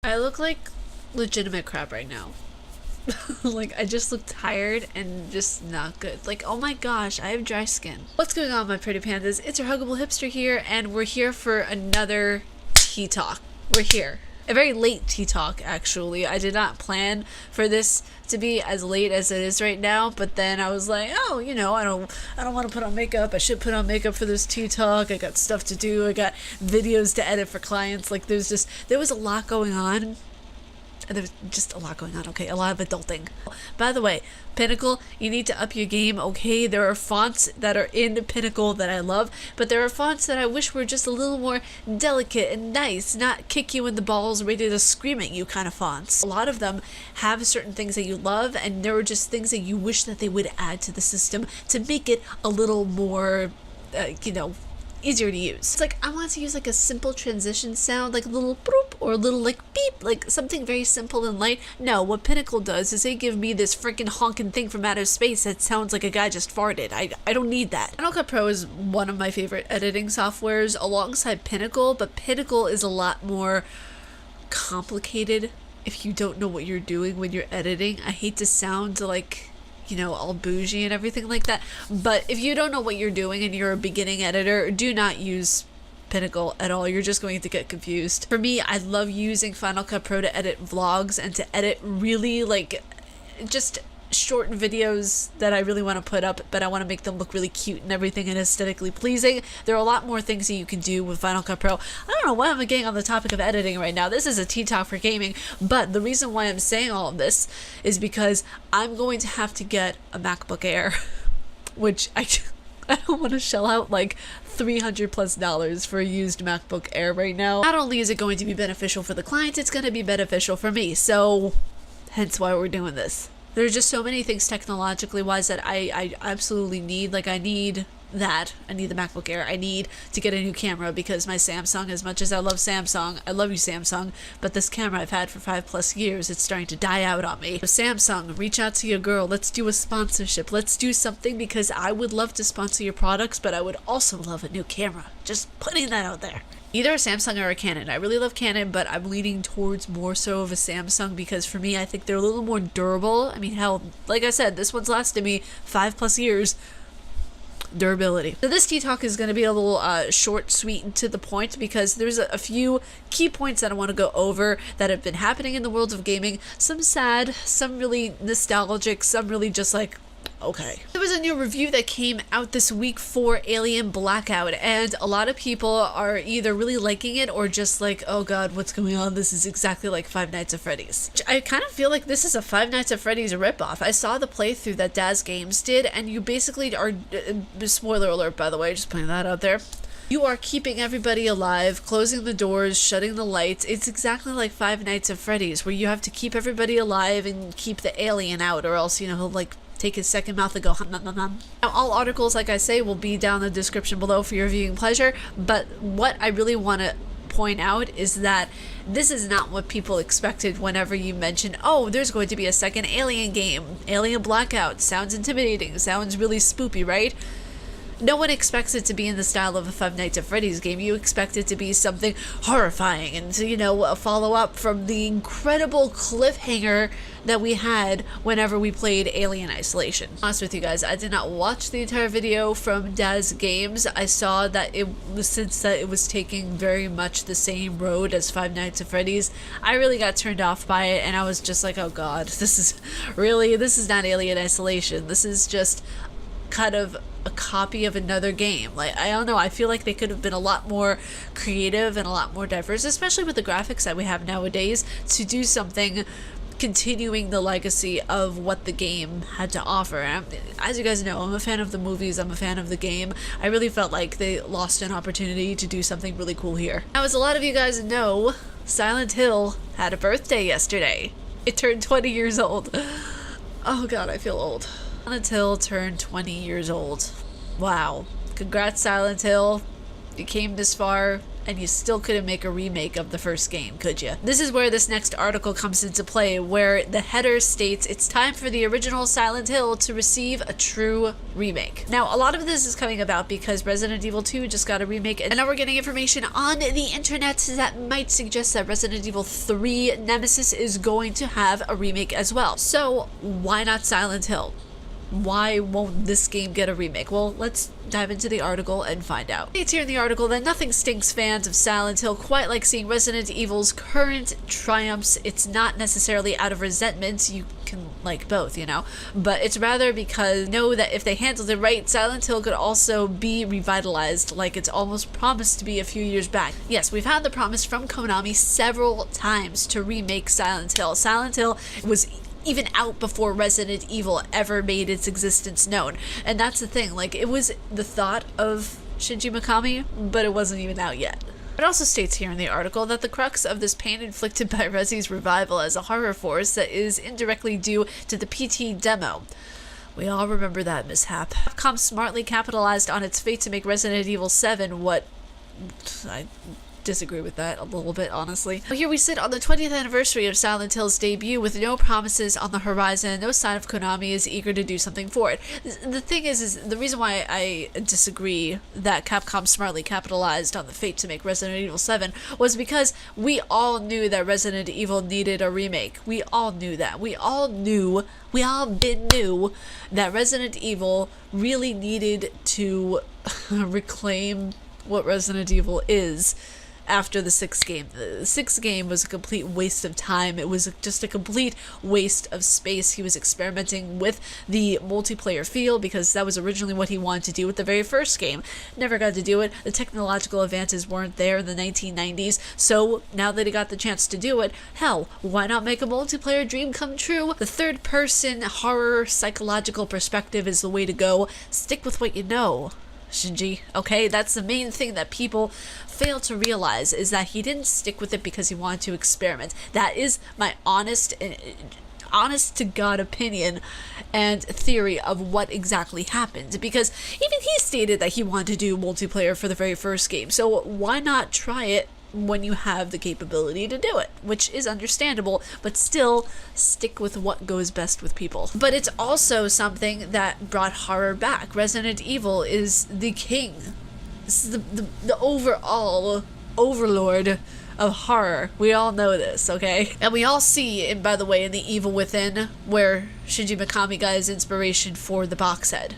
I look like legitimate crap right now. Like, I just look tired and just not good. Like, oh my gosh, I have dry skin. What's going on, my pretty pandas? It's your huggable hipster here, and we're here for another tea talk. We're here. A very late tea talk, actually. I did not plan for this to be as late as it is right now, but then I was like, oh, you know, I don't want to put on makeup. I should put on makeup for this tea talk. I got stuff to do. I got videos to edit for clients. Like, there was a lot going on. There's just a lot going on, okay? A lot of adulting. By the way, Pinnacle, you need to up your game, okay? There are fonts that are in Pinnacle that I love, but there are fonts that I wish were just a little more delicate and nice, not kick you in the balls, ready to scream at you kind of fonts. A lot of them have certain things that you love, and there are just things that you wish that they would add to the system to make it a little more, easier to use. It's like, I want to use like a simple transition sound, like a little boop or a little like beep, like something very simple and light. No, what Pinnacle does is they give me this freaking honking thing from outer space that sounds like a guy just farted. I don't need that. Final Cut Pro is one of my favorite editing softwares alongside Pinnacle, but Pinnacle is a lot more complicated if you don't know what you're doing when you're editing. I hate to sound like, all bougie and everything like that. But if you don't know what you're doing and you're a beginning editor, do not use Pinnacle at all. You're just going to get confused. For me, I love using Final Cut Pro to edit vlogs and to edit really just short videos that I really want to put up, but I want to make them look really cute and everything and aesthetically pleasing. There are a lot more things that you can do with Final Cut Pro. I don't know why I'm getting on the topic of editing right now. This is a tea talk for gaming, but the reason why I'm saying all of this is because I'm going to have to get a MacBook Air, which I don't want to shell out like $300+ for a used MacBook Air right now. Not only is it going to be beneficial for the client, it's going to be beneficial for me. So hence why we're doing this. There's just so many things technologically wise that I absolutely need. Like, I need that. I need the MacBook Air. I need to get a new camera because my Samsung, as much as I love Samsung, I love you Samsung, but this camera I've had for 5+ years, it's starting to die out on me. So Samsung, reach out to your girl. Let's do a sponsorship. Let's do something because I would love to sponsor your products, but I would also love a new camera. Just putting that out there. Either a Samsung or a Canon. I really love Canon, but I'm leaning towards more so of a Samsung because for me, I think they're a little more durable. I mean, hell, like I said, this one's lasted me 5+ years. Durability. So this tea talk is going to be a little short, sweet, and to the point because there's a few key points that I want to go over that have been happening in the world of gaming. Some sad, some really nostalgic, some really just like, okay. There was a new review that came out this week for Alien Blackout, and a lot of people are either really liking it or just like, oh god, what's going on? This is exactly like Five Nights at Freddy's. I kind of feel like this is a Five Nights at Freddy's ripoff. I saw the playthrough that Daz Games did, and you basically are, spoiler alert by the way, just putting that out there, you are keeping everybody alive, closing the doors, shutting the lights. It's exactly like Five Nights at Freddy's, where you have to keep everybody alive and keep the alien out, or else, he'll like take his second mouth and go hum hum hum hum. Now, all articles, like I say, will be down in the description below for your viewing pleasure, but what I really want to point out is that this is not what people expected whenever you mention, oh, there's going to be a second Alien game. Alien Blackout. Sounds intimidating. Sounds really spoopy, right? No one expects it to be in the style of a Five Nights at Freddy's game. You expect it to be something horrifying and, a follow-up from the incredible cliffhanger that we had whenever we played Alien Isolation. Honest with you guys, I did not watch the entire video from Daz Games. I saw that it was taking very much the same road as Five Nights at Freddy's. I really got turned off by it, and I was just like, oh god, this is not Alien Isolation. This is just kind of a copy of another game. Like, I don't know, I feel like they could have been a lot more creative and a lot more diverse, especially with the graphics that we have nowadays, to do something continuing the legacy of what the game had to offer. And as you guys know, I'm a fan of the movies, I'm a fan of the game. I really felt like they lost an opportunity to do something really cool here. Now, as a lot of you guys know, Slilent Hill had a birthday yesterday. It turned 20 years old. Oh god, I feel old. Slilent Hill turned 20 years old. Wow. Congrats, Slilent Hill. You came this far, and you still couldn't make a remake of the first game, could you? This is where this next article comes into play, where the header states it's time for the original Slilent Hill to receive a true remake. Now, a lot of this is coming about because Resident Evil 2 just got a remake, and now we're getting information on the internet that might suggest that Resident Evil 3 Nemesis is going to have a remake as well. So why not Slilent Hill? Why won't this game get a remake? Well, let's dive into the article and find out. It's here in the article that nothing stinks fans of Slilent Hill quite like seeing Resident Evil's current triumphs. It's not necessarily out of resentment, you can like both, you know, but it's rather because know that if they handled it right, Slilent Hill could also be revitalized like it's almost promised to be a few years back. Yes, we've had the promise from Konami several times to remake Slilent Hill. Slilent Hill was even out before Resident Evil ever made its existence known. And that's the thing, like, it was the thought of Shinji Mikami, but it wasn't even out yet. It also states here in the article that the crux of this pain inflicted by Resi's revival as a horror force that is indirectly due to the PT demo. We all remember that mishap. Capcom smartly capitalized on its fate to make Resident Evil 7 what... I disagree with that a little bit, honestly. Here we sit on the 20th anniversary of Slilent Hill's debut with no promises on the horizon and no sign of Konami is eager to do something for it. The thing is the reason why I disagree that Capcom smartly capitalized on the fate to make Resident Evil 7 was because we all knew that Resident Evil needed a remake. We all knew that. We all knew that Resident Evil really needed to reclaim what Resident Evil is. After the 6th game. The 6th game was a complete waste of time. It was just a complete waste of space. He was experimenting with the multiplayer feel because that was originally what he wanted to do with the very first game. Never got to do it. The technological advances weren't there in the 1990s, so now that he got the chance to do it, hell, why not make a multiplayer dream come true? The third-person horror psychological perspective is the way to go. Stick with what you know, Shinji, okay? That's the main thing that people fail to realize, is that he didn't stick with it because he wanted to experiment. That is my honest to God opinion and theory of what exactly happened, because even he stated that he wanted to do multiplayer for the very first game, so why not try it when you have the capability to do it, which is understandable, but still stick with what goes best with people. But it's also something that brought horror back. Resident Evil is the king. This is the overall overlord of horror. We all know this, okay? And we all see, and by the way, in The Evil Within, where Shinji Mikami got his inspiration for the box head.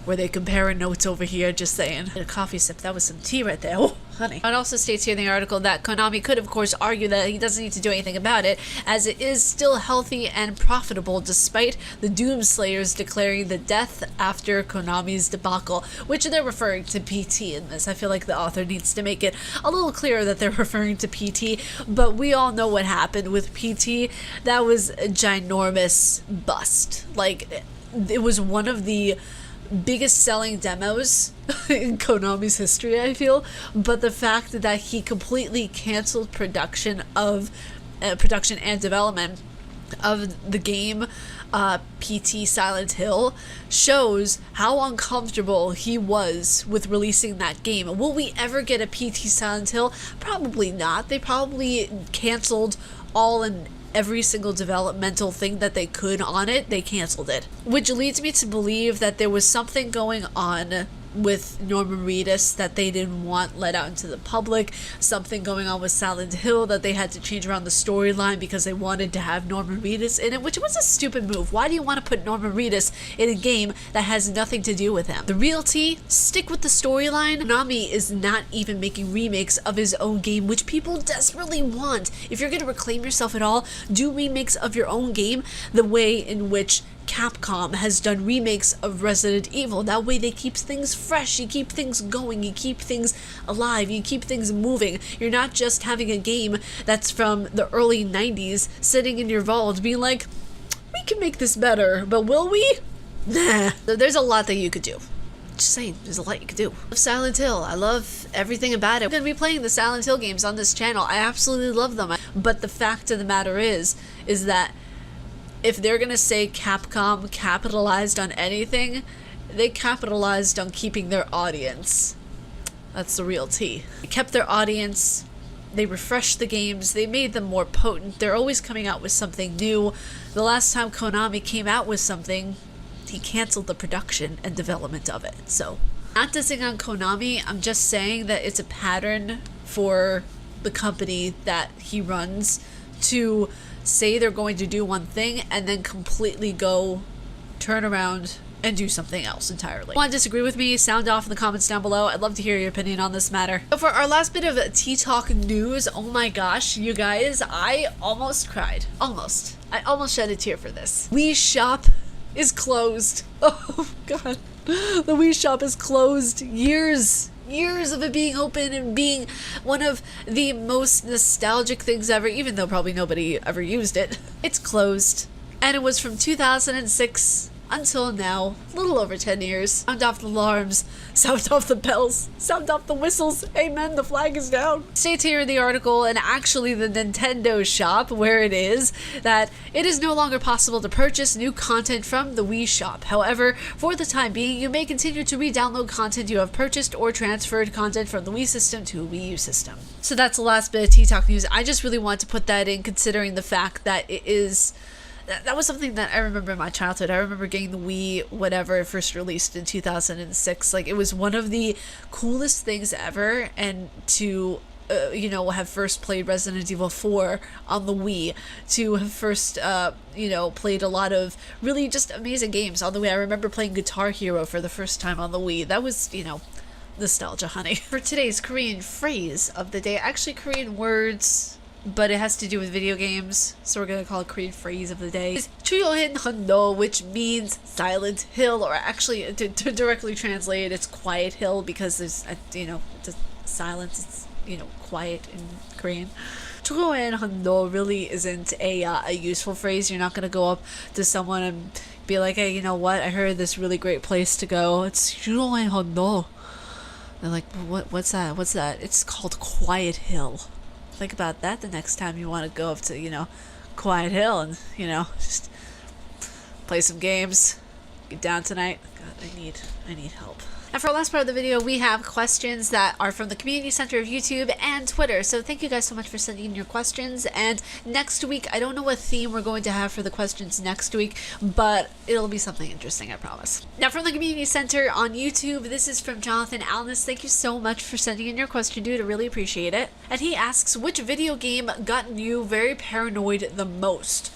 Were they comparing notes over here? Just saying. A coffee sip. That was some tea right there. Oh, honey. It also states here in the article that Konami could, of course, argue that he doesn't need to do anything about it, as it is still healthy and profitable, despite the Doomslayers declaring the death after Konami's debacle, which they're referring to PT in this. I feel like the author needs to make it a little clearer that they're referring to PT, but we all know what happened with PT. That was a ginormous bust. Like, it was one of the biggest selling demos in Konami's history, I feel, but the fact that he completely canceled production and development of the game PT Slilent Hill shows how uncomfortable he was with releasing that game. Will we ever get a PT Slilent Hill? Probably not. They probably canceled all and every single developmental thing that they could on it. They canceled it, which leads me to believe that there was something going on with Norman Reedus that they didn't want let out into the public, something going on with Slilent Hill that they had to change around the storyline because they wanted to have Norman Reedus in it, which was a stupid move. Why do you want to put Norman Reedus in a game that has nothing to do with him? The real tea, stick with the storyline. Konami is not even making remakes of his own game, which people desperately want. If you're going to reclaim yourself at all, do remakes of your own game the way in which Capcom has done remakes of Resident Evil. That way they keep things fresh, you keep things going, you keep things alive, you keep things moving. You're not just having a game that's from the early 90s sitting in your vault being like, we can make this better, but will we? Nah. So there's a lot that you could do. Just saying, there's a lot you could do. I love Slilent Hill. I love everything about it. I'm going to be playing the Slilent Hill games on this channel. I absolutely love them. But the fact of the matter is that if they're going to say Capcom capitalized on anything, they capitalized on keeping their audience. That's the real tea. They kept their audience. They refreshed the games. They made them more potent. They're always coming out with something new. The last time Konami came out with something, he canceled the production and development of it. So, not dissing on Konami, I'm just saying that it's a pattern for the company that he runs to say they're going to do one thing and then completely go turn around and do something else entirely. Want to disagree with me? Sound off in the comments down below. I'd love to hear your opinion on this matter. So for our last bit of Tea Talk news, oh my gosh, you guys, I almost cried. Almost. I almost shed a tear for this. Wii Shop is closed. Oh god. The Wii Shop is closed. Years of it being open and being one of the most nostalgic things ever, even though probably nobody ever used it. It's closed. And it was from 2006 until now, a little over 10 years. Sound off the alarms, sound off the bells, sound off the whistles. Amen, the flag is down. States here in the article, and actually the Nintendo shop, where it is, that it is no longer possible to purchase new content from the Wii Shop. However, for the time being, you may continue to re-download content you have purchased or transferred content from the Wii system to a Wii U system. So that's the last bit of Tea Talk news. I just really want to put that in, considering the fact that it is... That was something that I remember in my childhood. I remember getting the Wii, whatever, it first released in 2006. Like, it was one of the coolest things ever, and to, you know, have first played Resident Evil 4 on the Wii, to have first, you know, played a lot of really just amazing games on the Wii. I remember playing Guitar Hero for the first time on the Wii. That was, you know, nostalgia, honey. For today's Korean phrase of the day, actually Korean words, but it has to do with video games, so we're gonna call it Korean phrase of the day. It's Chuyohin Hondo, which means Silent Hill, or actually to directly translate, it's Quiet Hill, because there's, you know, the silence, it's, you know, quiet in Korean. Chuyohin Hondo really isn't a useful phrase. You're not gonna go up to someone and be like, hey, you know what? I heard this really great place to go. It's Chuyohin Hondo. They're like, what's that? What's that? It's called Quiet Hill. Think about that the next time you want to go up to, you know, Quiet Hill and, you know, just play some games. Get down tonight. God, I need help. And for our last part of the video, we have questions that are from the community center of YouTube and Twitter. So thank you guys so much for sending in your questions. And next week, I don't know what theme we're going to have for the questions next week, but it'll be something interesting, I promise. Now from the community center on YouTube, this is from Jonathan Alnis. Thank you so much for sending in your question, dude. I really appreciate it. And he asks, which video game got you very paranoid the most?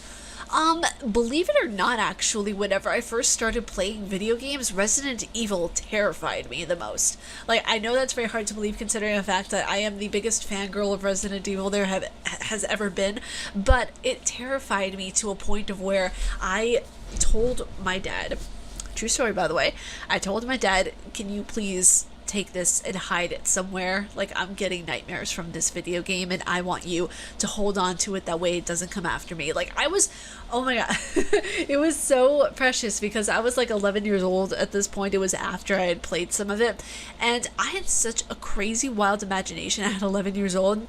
Believe it or not, actually, whenever I first started playing video games, Resident Evil terrified me the most. Like, I know that's very hard to believe considering the fact that I am the biggest fangirl of Resident Evil there has ever been, but it terrified me to a point of where I told my dad, true story by the way, I told my dad, can you please take this and hide it somewhere? Like, I'm getting nightmares from this video game and I want you to hold on to it, that way it doesn't come after me. Like, I was, oh my god, it was so precious because I was like 11 years old at this point. It was after I had played some of it, and I had such a crazy wild imagination at 11 years old.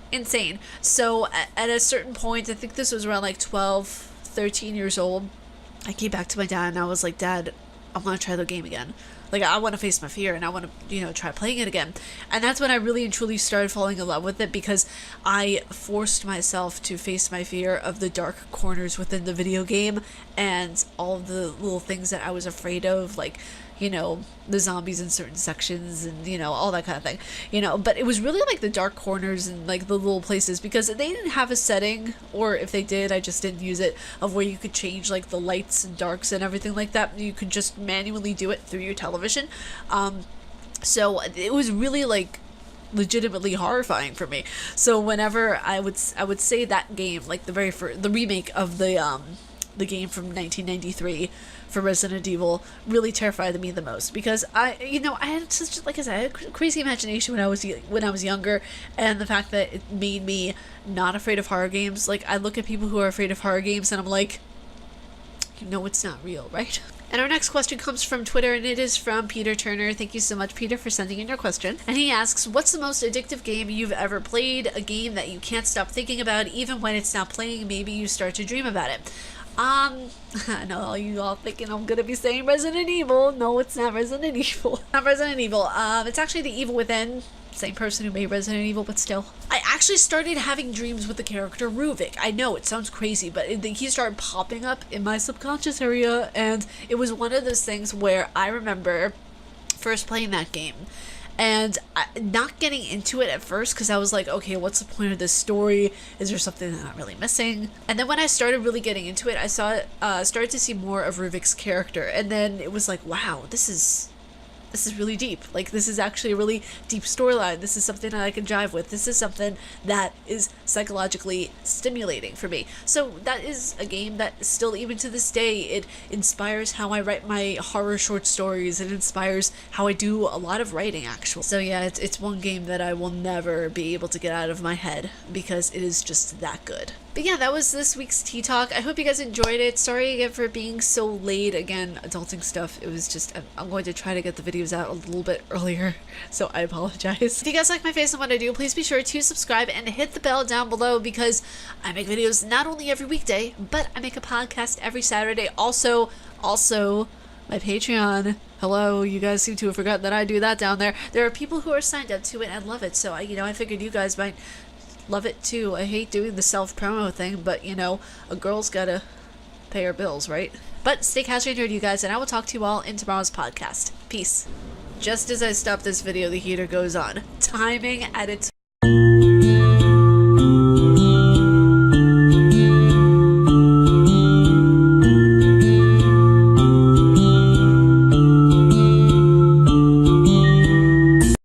Insane. So at a certain point, I think this was around like 12, 13 years old, I came back to my dad and I was like, Dad, I want to try the game again. Like, I want to face my fear and I want to, you know, try playing it again. And that's when I really and truly started falling in love with it, because I forced myself to face my fear of the dark corners within the video game and all of the little things that I was afraid of, like, you know, the zombies in certain sections and, you know, all that kind of thing, you know. But it was really like the dark corners and like the little places, because they didn't have a setting, or if they did, I just didn't use it, of where you could change like the lights and darks and everything like that. You could just manually do it through your television. So it was really like legitimately horrifying for me. So whenever I would say that game, like the remake of the game from 1993 for Resident Evil, really terrified me the most, because I had such, like I said, I had a crazy imagination when I was younger, and the fact that it made me not afraid of horror games. Like, I look at people who are afraid of horror games and I'm like, you know, it's not real, right? And our next question comes from Twitter, and it is from Peter Turner. Thank you so much, Peter, for sending in your question. And he asks, what's the most addictive game you've ever played? A game that you can't stop thinking about, even when it's not playing, maybe you start to dream about it. I know all you all thinking I'm gonna be saying Resident Evil. No, it's not Resident Evil. Not Resident Evil. It's actually the Evil Within. Same person who made Resident Evil, but still. I actually started having dreams with the character Ruvik. I know, it sounds crazy, but he started popping up in my subconscious area, and it was one of those things where I remember first playing that game and not getting into it at first because I was like, okay, what's the point of this story? Is there something that I'm really missing? And then when I started really getting into it, I started to see more of Ruvik's character, and then it was like, wow, this is really deep. Like, this is actually a really deep storyline. This is something that I can jive with. This is something that is psychologically stimulating for me. So that is a game that still, even to this day, it inspires how I write my horror short stories. It inspires how I do a lot of writing, actually. So yeah, it's one game that I will never be able to get out of my head because it is just that good. But yeah, that was this week's Tea Talk. I hope you guys enjoyed it. Sorry again for being so late. Again, adulting stuff. It was just, I'm going to try to get the videos out a little bit earlier, so I apologize. If you guys like my face and what I do, please be sure to subscribe and hit the bell down below because I make videos not only every weekday, but I make a podcast every Saturday. Also, my Patreon. Hello, you guys seem to have forgotten that I do that down there. There are people who are signed up to it and love it, so I figured you guys might love it too. I hate doing the self-promo thing, but a girl's gotta pay her bills, right? But stay castrated, you guys, and I will talk to you all in tomorrow's podcast. Peace. Just as I stop this video, the heater goes on. Timing at its